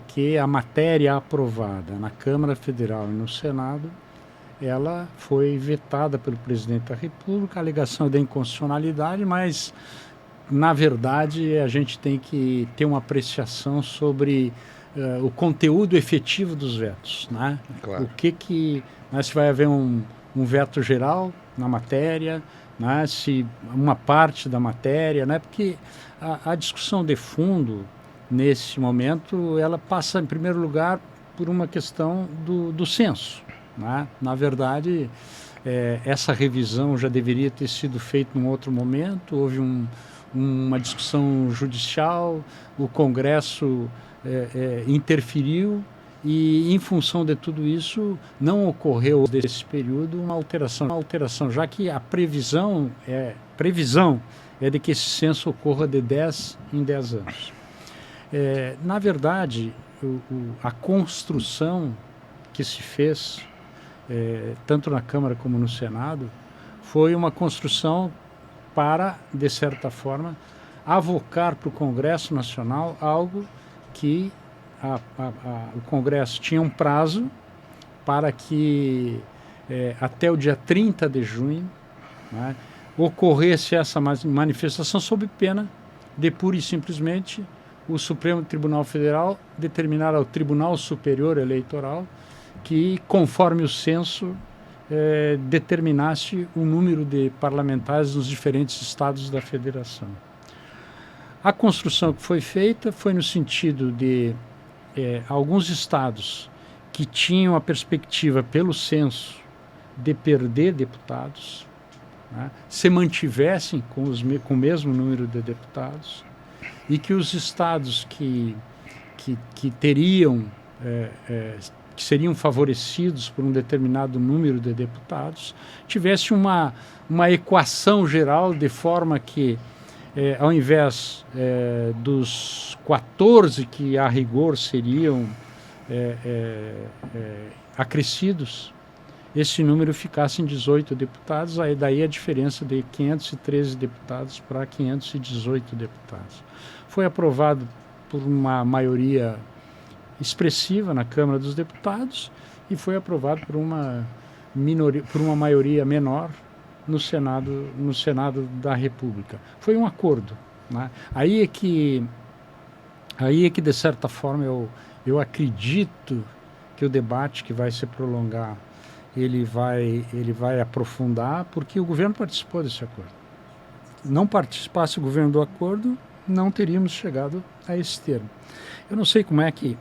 que a matéria aprovada na Câmara Federal e no Senado, ela foi vetada pelo presidente da República, a alegação é da inconstitucionalidade, mas, na verdade, a gente tem que ter uma apreciação sobre o conteúdo efetivo dos vetos, né? Claro. Se vai haver um veto geral na matéria, né? Se uma parte da matéria, né? Porque a discussão de fundo, nesse momento, ela passa, em primeiro lugar, por uma questão do censo, né? Na verdade, essa revisão já deveria ter sido feita em outro momento, houve uma discussão judicial, o Congresso interferiu e, em função de tudo isso, não ocorreu desse período uma alteração, já que a previsão é de que esse censo ocorra de 10 em 10 anos. Na verdade, a construção que se fez, tanto na Câmara como no Senado, foi uma construção para, de certa forma, avocar para o Congresso Nacional algo que o Congresso tinha um prazo para que, até o dia 30 de junho, né, ocorresse essa manifestação sob pena de, pura e simplesmente, o Supremo Tribunal Federal determinar ao Tribunal Superior Eleitoral que, conforme o censo, determinasse o número de parlamentares nos diferentes estados da federação. A construção que foi feita foi no sentido de alguns estados que tinham a perspectiva, pelo censo, de perder deputados, né, se mantivessem com o mesmo número de deputados, e que os estados que teriam, que seriam favorecidos por um determinado número de deputados, tivesse uma equação geral, de forma que, ao invés dos 14 que a rigor seriam acrescidos, esse número ficasse em 18 deputados, aí daí a diferença de 513 deputados para 518 deputados. Foi aprovado por uma maioria expressiva na Câmara dos Deputados e foi aprovado por uma maioria menor no Senado da República. Foi um acordo, né? Aí é que, de certa forma, eu acredito que o debate que vai se prolongar, ele vai aprofundar, porque o governo participou desse acordo. Não participasse o governo do acordo, não teríamos chegado a esse termo. Eu não sei como é que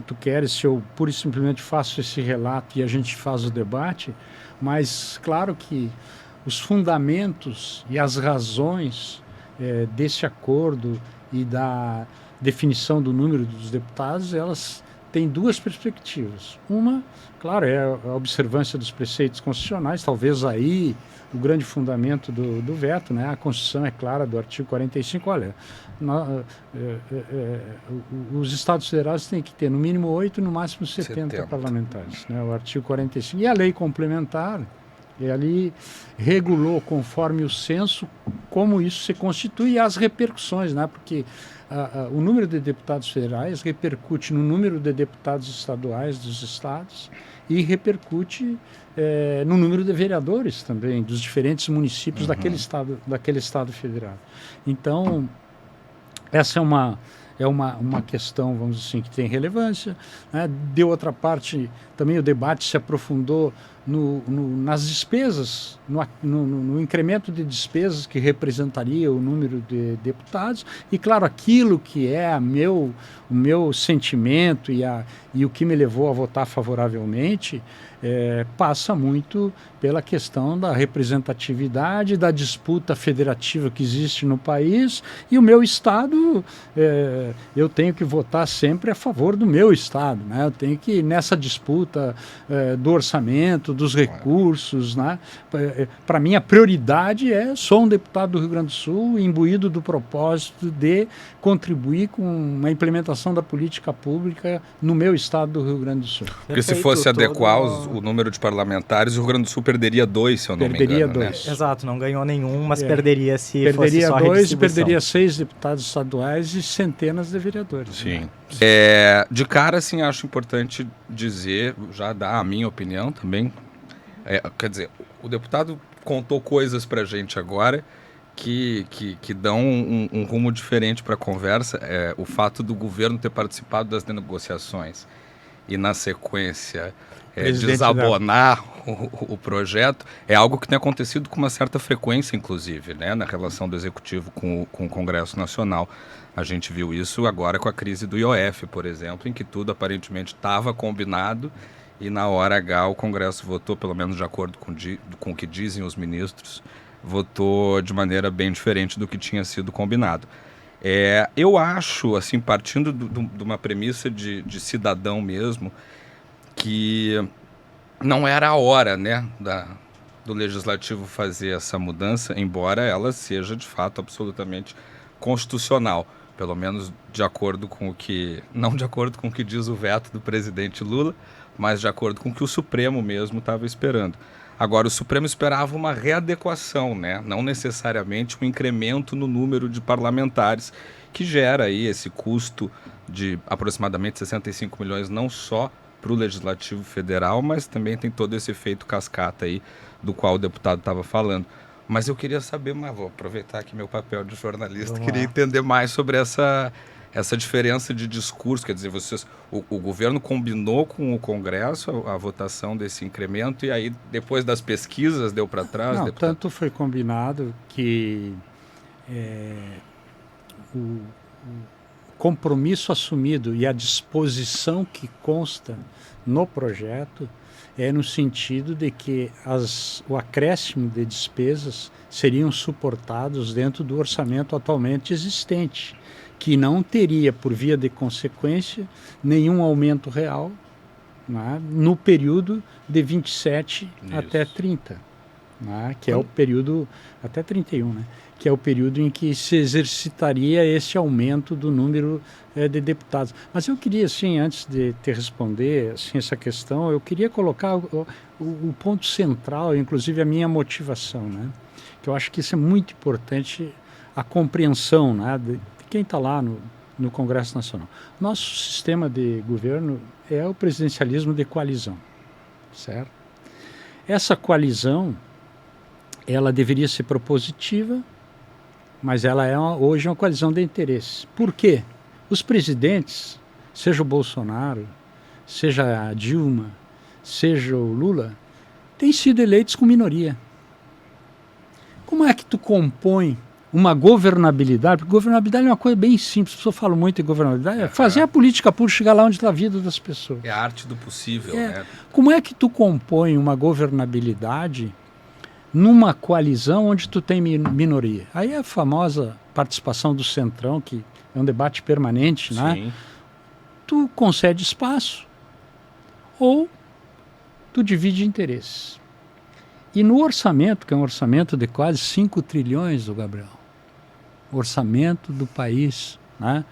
tu queres, se eu pura e simplesmente faço esse relato e a gente faz o debate, mas claro que os fundamentos e as razões desse acordo e da definição do número dos deputados, elas têm duas perspectivas. Uma, claro, é a observância dos preceitos constitucionais, talvez aí o grande fundamento do veto, né? A Constituição é clara do artigo 45, olha, os Estados Federados têm que ter no mínimo 8, no máximo 70 parlamentares, né? O artigo 45. E a lei complementar, ali regulou, conforme o censo, como isso se constitui e as repercussões, né? Porque o número de deputados federais repercute no número de deputados estaduais dos estados e repercute no número de vereadores também, dos diferentes municípios daquele estado federado. Então, essa é uma questão, vamos dizer assim, que tem relevância, né? De outra parte, também o debate se aprofundou nas despesas, no incremento de despesas que representaria o número de deputados, e claro, aquilo que é o meu sentimento e o que me levou a votar favoravelmente, passa muito pela questão da representatividade, da disputa federativa que existe no país, e o meu estado, eu tenho que votar sempre a favor do meu estado, né? Eu tenho que, nessa disputa do orçamento, dos recursos, né? Para mim, a prioridade sou um deputado do Rio Grande do Sul, imbuído do propósito de contribuir com a implementação da política pública no meu estado do Rio Grande do Sul. Porque se fosse adequar o número de parlamentares, o Rio Grande do Sul perderia 2, se eu não me engano. Perderia 2. Né? Exato, não ganhou nenhum, mas perderia se perderia fosse só 2 e redistribuição. perderia 6 deputados estaduais e centenas de vereadores. Sim. Né? De cara, assim, acho importante dizer, já dar a minha opinião também. Quer dizer, o deputado contou coisas pra gente agora que dão um rumo diferente para a conversa. O fato do governo ter participado das negociações e, na sequência, desabonar o projeto é algo que tem acontecido com uma certa frequência, inclusive, né, na relação do Executivo com o Congresso Nacional. A gente viu isso agora com a crise do IOF, por exemplo, em que tudo aparentemente estava combinado e na hora H o Congresso votou, pelo menos de acordo com o que dizem os ministros, votou de maneira bem diferente do que tinha sido combinado. Eu acho, assim, partindo de uma premissa de cidadão mesmo, que não era a hora, né, do Legislativo fazer essa mudança, embora ela seja, de fato, absolutamente constitucional, pelo menos de acordo com o que, não de acordo com o que diz o veto do presidente Lula, mas de acordo com o que o Supremo mesmo estava esperando. Agora, o Supremo esperava uma readequação, né? Não necessariamente um incremento no número de parlamentares, que gera aí esse custo de aproximadamente 65 milhões, não só para o Legislativo Federal, mas também tem todo esse efeito cascata aí, do qual o deputado estava falando. Mas eu queria saber, mas vou aproveitar aqui meu papel de jornalista, queria entender mais sobre essa diferença de discurso. Quer dizer, o governo combinou com o Congresso a votação desse incremento e aí depois das pesquisas deu para trás? Não, deputado? tanto foi combinado que o compromisso assumido e a disposição que consta no projeto é no sentido de que o acréscimo de despesas seriam suportados dentro do orçamento atualmente existente, que não teria, por via de consequência, nenhum aumento real, né, no período de 27 até 30, né, que é o período, até 31, né, que é o período em que se exercitaria esse aumento do número de deputados. Mas eu queria, assim, antes de te responder assim, essa questão, eu queria colocar o ponto central, inclusive a minha motivação, né, que eu acho que isso é muito importante, a compreensão, né, de quem está lá no Congresso Nacional. Nosso sistema de governo é o presidencialismo de coalizão, certo? Essa coalizão, ela deveria ser propositiva, mas ela é hoje uma coalizão de interesses. Por quê? Os presidentes, seja o Bolsonaro, seja a Dilma, seja o Lula, têm sido eleitos com minoria. Como é que tu compõe uma governabilidade? Porque governabilidade é uma coisa bem simples, as pessoas falam muito em governabilidade, é fazer a política pública chegar lá onde está a vida das pessoas. É a arte do possível, né? Como é que tu compõe uma governabilidade numa coalizão onde tu tem minoria? Aí é a famosa participação do Centrão, que é um debate permanente, né? Tu concede espaço ou tu divide interesses. E no orçamento, que é um orçamento de quase 5 trilhões, do Gabriel, o orçamento do país, né,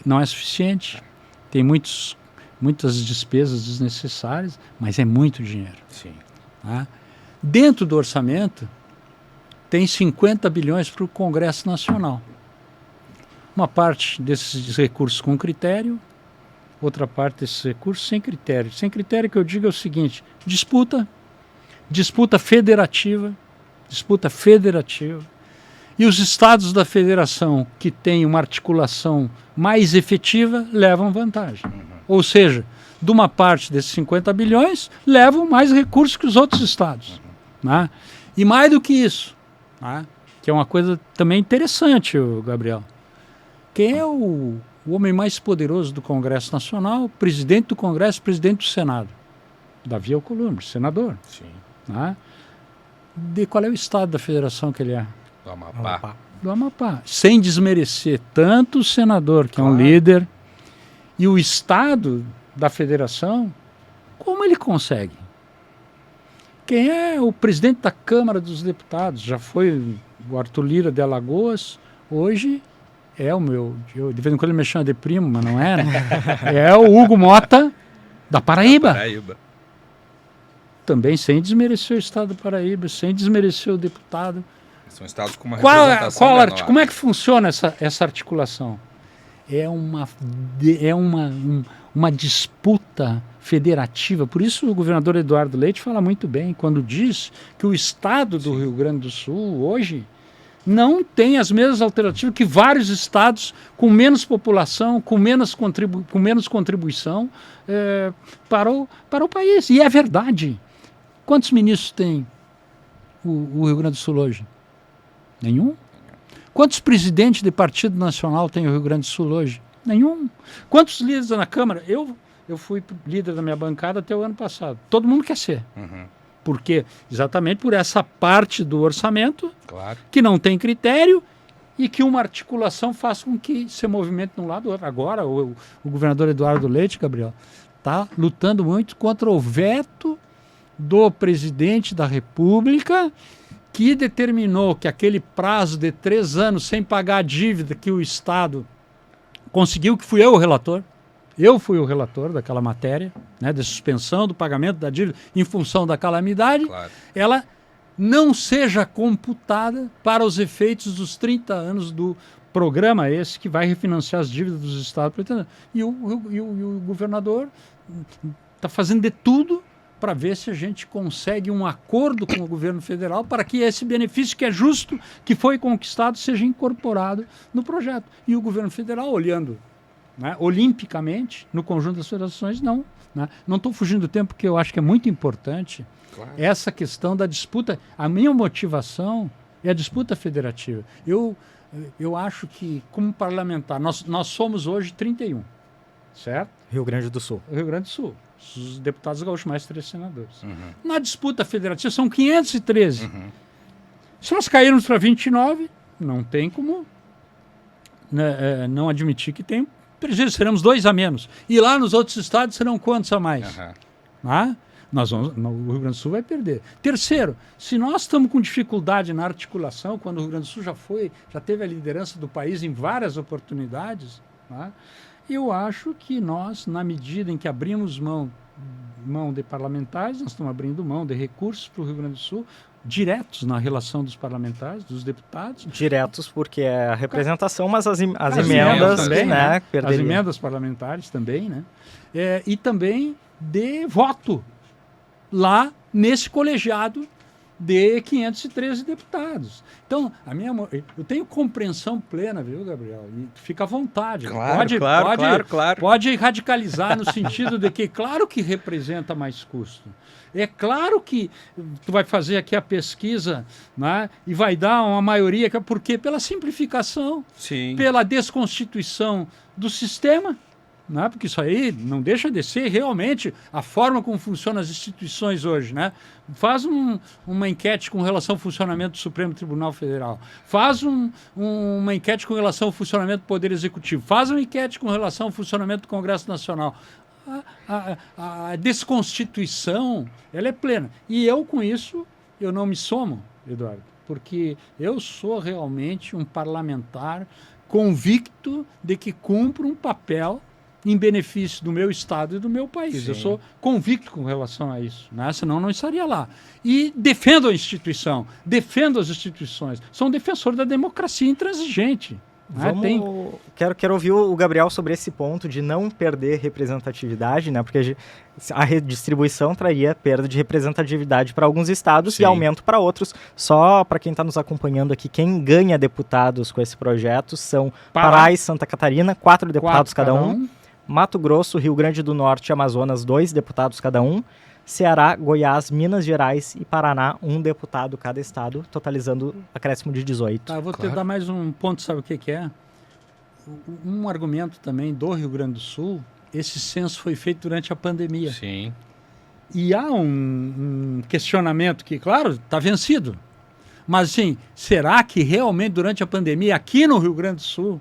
não é suficiente, tem muitas despesas desnecessárias, mas é muito dinheiro. Sim. Né? Dentro do orçamento, tem 50 bilhões para o Congresso Nacional. Uma parte desses recursos com critério, outra parte desses recursos sem critério. Sem critério, que eu digo é o seguinte: disputa federativa, e os estados da federação que têm uma articulação mais efetiva levam vantagem. Ou seja, de uma parte desses 50 bilhões, levam mais recursos que os outros estados. Né? E mais do que isso, né? Que é uma coisa também interessante, Gabriel. Quem é o homem mais poderoso do Congresso Nacional? Presidente do Congresso, presidente do Senado. Davi Alcolumbre, senador. Sim. Né? De qual é o estado da federação que ele é? Do Amapá. Do Amapá. Sem desmerecer tanto o senador, que é um líder, e o estado da federação, como ele consegue? Quem é o presidente da Câmara dos Deputados? Já foi o Arthur Lira de Alagoas, hoje é o meu... de vez em quando ele me chama de primo, mas não é, né? É o Hugo Mota, da Paraíba. Também sem desmerecer o estado do Paraíba, sem desmerecer o deputado. São estados com uma representação menor. Como é que funciona essa articulação? É uma disputa federativa. Por isso o governador Eduardo Leite fala muito bem quando diz que o estado do Rio Grande do Sul hoje não tem as mesmas alternativas que vários estados com menos população, com menos contribuição para o país. E é verdade. Quantos ministros tem o Rio Grande do Sul hoje? Nenhum. Quantos presidentes de partido nacional tem o Rio Grande do Sul hoje? Nenhum. Quantos líderes na Câmara? Eu fui líder da minha bancada até o ano passado. Todo mundo quer ser. Porque exatamente por essa parte do orçamento que não tem critério e que uma articulação faça com que se movimente de um lado ou outro. Agora, o governador Eduardo Leite, Gabriel, está lutando muito contra o veto do presidente da República, que determinou que aquele prazo de 3 anos sem pagar a dívida que o Estado conseguiu, que fui eu o relator, daquela matéria, né, de suspensão do pagamento da dívida em função da calamidade, ela não seja computada para os efeitos dos 30 anos do programa esse que vai refinanciar as dívidas dos estados. E o governador está fazendo de tudo para ver se a gente consegue um acordo com o governo federal para que esse benefício que é justo, que foi conquistado, seja incorporado no projeto. E o governo federal olhando, né, olimpicamente no conjunto das federações, não. Né? Não estou fugindo do tempo, porque eu acho que é muito importante essa questão da disputa. A minha motivação é a disputa federativa. Eu acho que, como parlamentar, nós somos hoje 31, certo? Rio Grande do Sul. Rio Grande do Sul. Os deputados gaúchos, mais 3 senadores. Na disputa federativa são 513. Se nós cairmos para 29, não tem como não admitir que tem prejuízo. Seremos 2 a menos. E lá nos outros estados serão quantos a mais? O Rio Grande do Sul vai perder. Terceiro, se nós estamos com dificuldade na articulação, quando o Rio Grande do Sul já teve a liderança do país em várias oportunidades, eu acho que nós, na medida em que abrimos mão de parlamentares, nós estamos abrindo mão de recursos para o Rio Grande do Sul, diretos na relação dos parlamentares, dos deputados. Diretos porque é a representação, mas as emendas também, né? Perderiam. As emendas parlamentares também, né? E também de voto lá nesse colegiado de 513 deputados. Então, eu tenho compreensão plena, viu, Gabriel? E fica à vontade. Pode radicalizar no sentido de que, claro que representa mais custo. É claro que tu vai fazer aqui a pesquisa, né, e vai dar uma maioria, porque pela simplificação, pela desconstituição do sistema, né? Porque isso aí não deixa de ser realmente a forma como funcionam as instituições hoje. Né? Faz uma enquete com relação ao funcionamento do Supremo Tribunal Federal. Faz uma enquete com relação ao funcionamento do Poder Executivo. Faz uma enquete com relação ao funcionamento do Congresso Nacional. A desconstituição, ela é plena. E eu, com isso, eu não me somo, Eduardo, porque eu sou realmente um parlamentar convicto de que cumpro um papel em benefício do meu estado e do meu país. Eu sou convicto com relação a isso, né? Senão não estaria lá. E defendo a instituição, defendo as instituições. Sou um defensor da democracia intransigente. Quero ouvir o Gabriel sobre esse ponto de não perder representatividade, né? Porque a redistribuição traria perda de representatividade para alguns estados e aumento para outros. Só para quem está nos acompanhando aqui, quem ganha deputados com esse projeto são Pará e Santa Catarina, 4 deputados cada um. Mato Grosso, Rio Grande do Norte e Amazonas, 2 deputados cada um. Ceará, Goiás, Minas Gerais e Paraná, 1 deputado cada estado, totalizando acréscimo de 18. Eu vou te dar mais um ponto, sabe o que é? Um argumento também do Rio Grande do Sul, esse censo foi feito durante a pandemia. Sim. E há um questionamento que, claro, está vencido. Mas, assim, será que realmente durante a pandemia, aqui no Rio Grande do Sul,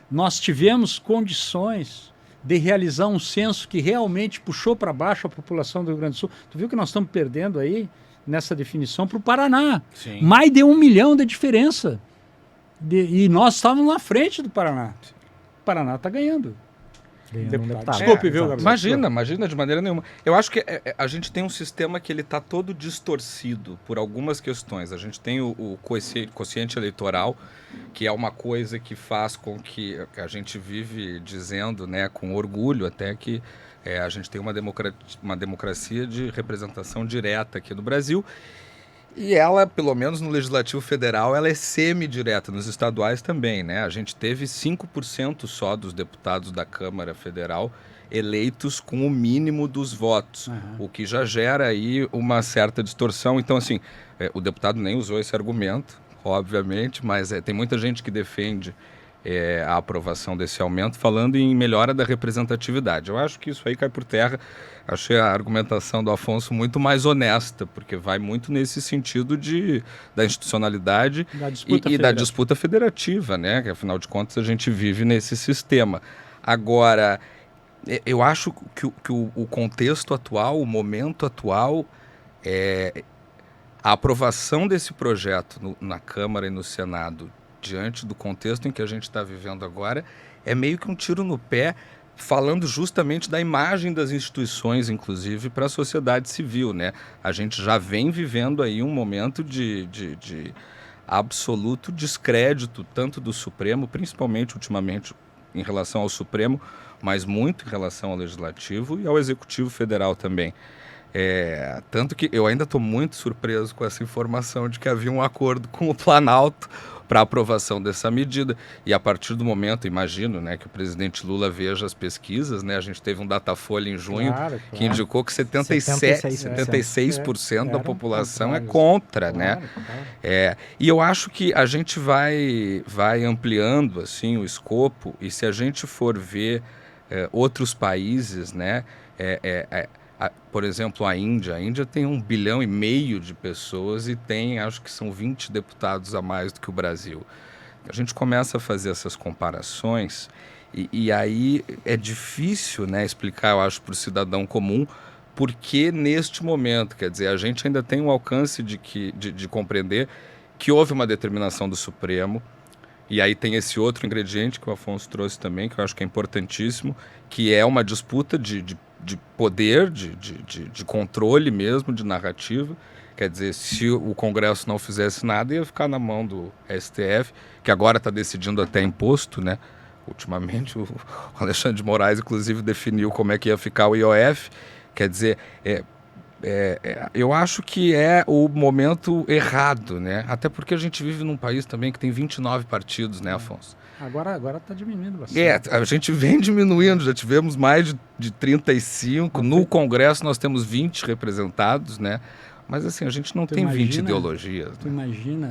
nós tivemos condições de realizar um censo que realmente puxou para baixo a população do Rio Grande do Sul. Tu viu que nós estamos perdendo aí, nessa definição, para o Paraná. Sim. Mais de 1 milhão de diferença. E nós estávamos na frente do Paraná. O Paraná está ganhando. Desculpe, viu, Gabriel? Imagina de maneira nenhuma. Eu acho que a gente tem um sistema que ele está todo distorcido por algumas questões. A gente tem o quociente eleitoral, que é uma coisa que faz com que a gente vive dizendo, né, com orgulho até que a gente tem uma democracia de representação direta aqui no Brasil. E ela, pelo menos no Legislativo Federal, ela é semi-direta, nos estaduais também, né? A gente teve 5% só dos deputados da Câmara Federal eleitos com o mínimo dos votos, o que já gera aí uma certa distorção. Então, assim, o deputado nem usou esse argumento, obviamente, mas tem muita gente que defende a aprovação desse aumento, falando em melhora da representatividade. Eu acho que isso aí cai por terra. Achei a argumentação do Afonso muito mais honesta, porque vai muito nesse sentido da institucionalidade e da disputa federativa, né? Que, afinal de contas, a gente vive nesse sistema. Agora, eu acho que o contexto atual, o momento atual, a aprovação desse projeto na Câmara e no Senado, diante do contexto em que a gente está vivendo agora, é meio que um tiro no pé, falando justamente da imagem das instituições, inclusive, para a sociedade civil, né? A gente já vem vivendo aí um momento de absoluto descrédito, tanto do Supremo, principalmente ultimamente em relação ao Supremo, mas muito em relação ao Legislativo e ao Executivo Federal também. Tanto que eu ainda estou muito surpreso com essa informação de que havia um acordo com o Planalto para aprovação dessa medida. E a partir do momento, imagino, né, que o presidente Lula veja as pesquisas, né? A gente teve um Datafolha em junho que indicou que 76% da população é contra, né? E eu acho que a gente vai ampliando assim o escopo, e se a gente for ver outros países, né? Por exemplo, a Índia tem 1,5 bilhão de pessoas e tem, acho que são 20 deputados a mais do que o Brasil. A gente começa a fazer essas comparações e aí é difícil, né, explicar, eu acho, para o cidadão comum porque neste momento, quer dizer, a gente ainda tem um alcance de compreender que houve uma determinação do Supremo. E aí tem esse outro ingrediente que o Afonso trouxe também, que eu acho que é importantíssimo, que é uma disputa de poder, de controle mesmo, de narrativa. Quer dizer, se o Congresso não fizesse nada, ia ficar na mão do STF, que agora está decidindo até imposto, né? Ultimamente, o Alexandre de Moraes, inclusive, definiu como é que ia ficar o IOF. Quer dizer, eu acho que é o momento errado, né? Até porque a gente vive num país também que tem 29 partidos, né, Afonso? Agora está diminuindo bastante. A gente vem diminuindo, já tivemos mais de 35, no Congresso nós temos 20 representados, né? Mas assim, a gente não tem 20 ideologias. Tu imagina